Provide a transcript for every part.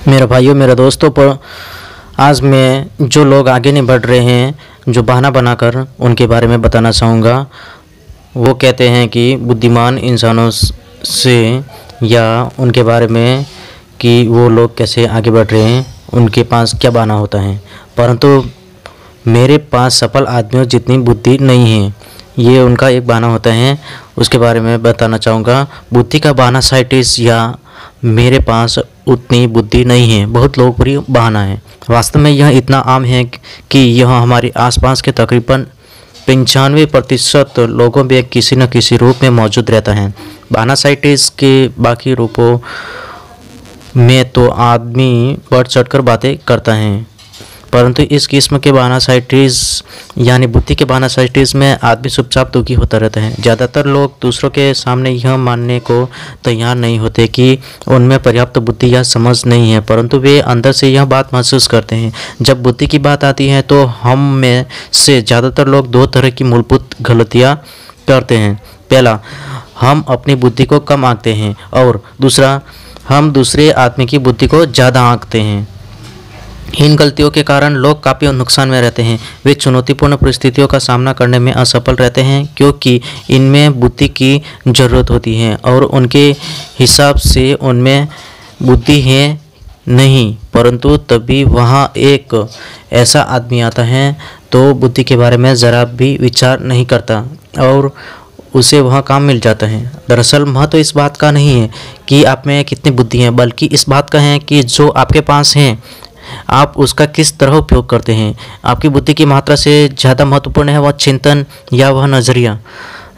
मेरे भाइयों मेरे दोस्तों पर आज मैं जो लोग आगे नहीं बढ़ रहे हैं, जो बहाना बनाकर उनके बारे में बताना चाहूँगा। वो कहते हैं कि बुद्धिमान इंसानों से या उनके बारे में कि वो लोग कैसे आगे बढ़ रहे हैं, उनके पास क्या बहाना होता है। परंतु मेरे पास सफल आदमियों जितनी बुद्धि नहीं है, ये उनका एक बहाना होता है। उसके बारे में बताना चाहूँगा। बुद्धि का बहाना साइंटिस्ट या मेरे पास उतनी बुद्धि नहीं है, बहुत लोकप्रिय बहाना है। वास्तव में यह इतना आम है कि यह हमारे आसपास के तकरीबन 95% लोगों में किसी न किसी रूप में मौजूद रहता है। बहाना साइंटिस्ट के बाकी रूपों में तो आदमी बढ़ चढ़कर बातें करता है, परंतु इस किस्म के बहाना साइंटिस्ट यानी बुद्धि के बहाना साइंटिस्ट में आदमी चुपचाप दुखी होता रहता है। ज़्यादातर लोग दूसरों के सामने यह मानने को तैयार नहीं होते कि उनमें पर्याप्त बुद्धि या समझ नहीं है, परंतु वे अंदर से यह बात महसूस करते हैं। जब बुद्धि की बात आती है तो हम में से ज़्यादातर लोग दो तरह की मूलभूत गलतियाँ करते हैं। पहला, हम अपनी बुद्धि को कम आंकते हैं, और दूसरा, हम दूसरे आदमी की बुद्धि को ज़्यादा आंकते हैं। इन गलतियों के कारण लोग काफ़ी नुकसान में रहते हैं। वे चुनौतीपूर्ण परिस्थितियों का सामना करने में असफल रहते हैं क्योंकि इनमें बुद्धि की ज़रूरत होती है और उनके हिसाब से उनमें बुद्धि है नहीं। परंतु तभी वहाँ एक ऐसा आदमी आता है तो बुद्धि के बारे में ज़रा भी विचार नहीं करता और उसे वहाँ काम मिल जाता है। दरअसल महत्व इस बात का नहीं है कि आप में कितनी बुद्धि है, बल्कि इस बात का है कि जो आपके पास है आप उसका किस तरह उपयोग करते हैं। आपकी बुद्धि की मात्रा से ज़्यादा महत्वपूर्ण है वह चिंतन या वह नज़रिया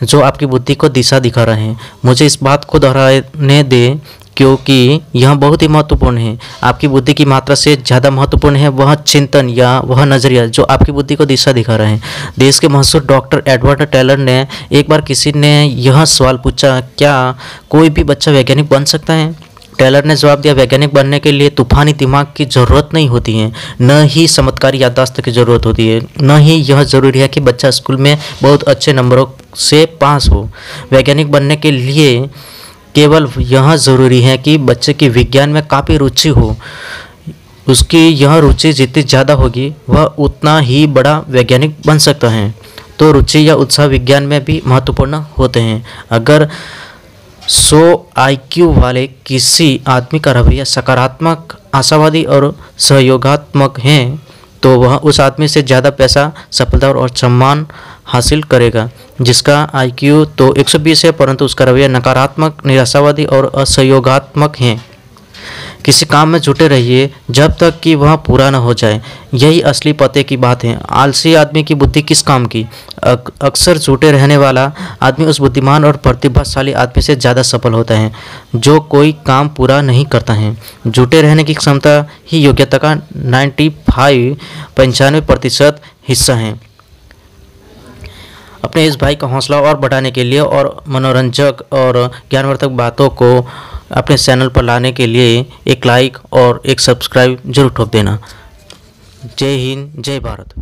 जो आपकी बुद्धि को दिशा दिखा रहा है। मुझे इस बात को दोहराने दें क्योंकि यह बहुत ही महत्वपूर्ण है। आपकी बुद्धि की मात्रा से ज़्यादा महत्वपूर्ण है वह चिंतन या वह नज़रिया जो आपकी बुद्धि को दिशा दिखा रहा है। देश के मशहूर डॉक्टर एडवर्ड टेलर ने एक बार किसी ने यह सवाल पूछा, क्या कोई भी बच्चा वैज्ञानिक बन सकता है? टेलर ने जवाब दिया, वैज्ञानिक बनने के लिए तूफानी दिमाग की ज़रूरत नहीं होती है, न ही चमत्कारी याददाश्त की ज़रूरत होती है, न ही यह ज़रूरी है कि बच्चा स्कूल में बहुत अच्छे नंबरों से पास हो। वैज्ञानिक बनने के लिए केवल यह ज़रूरी है कि बच्चे की विज्ञान में काफ़ी रुचि हो। उसकी यह रुचि जितनी ज़्यादा होगी वह उतना ही बड़ा वैज्ञानिक बन सकता है। तो रुचि या उत्साह विज्ञान में भी महत्वपूर्ण होते हैं। अगर 100 IQ वाले किसी आदमी का रवैया सकारात्मक, आशावादी और सहयोगात्मक है तो वह उस आदमी से ज़्यादा पैसा, सफलता और सम्मान हासिल करेगा जिसका IQ तो 120 है परंतु उसका रवैया नकारात्मक, निराशावादी और असहयोगात्मक है। किसी काम में जुटे रहिए जब तक कि वह पूरा न हो जाए, यही असली पते की बात है। आलसी आदमी की बुद्धि किस काम की? अक्सर जुटे रहने वाला आदमी उस बुद्धिमान और प्रतिभाशाली आदमी से ज़्यादा सफल होता है जो कोई काम पूरा नहीं करता है। जुटे रहने की क्षमता ही योग्यता का 95% हिस्सा है। अपने इस भाई का हौसला और बढ़ाने के लिए और मनोरंजक और ज्ञानवर्धक बातों को अपने चैनल पर लाने के लिए एक लाइक और एक सब्सक्राइब जरूर ठोक देना। जय हिंद, जय भारत।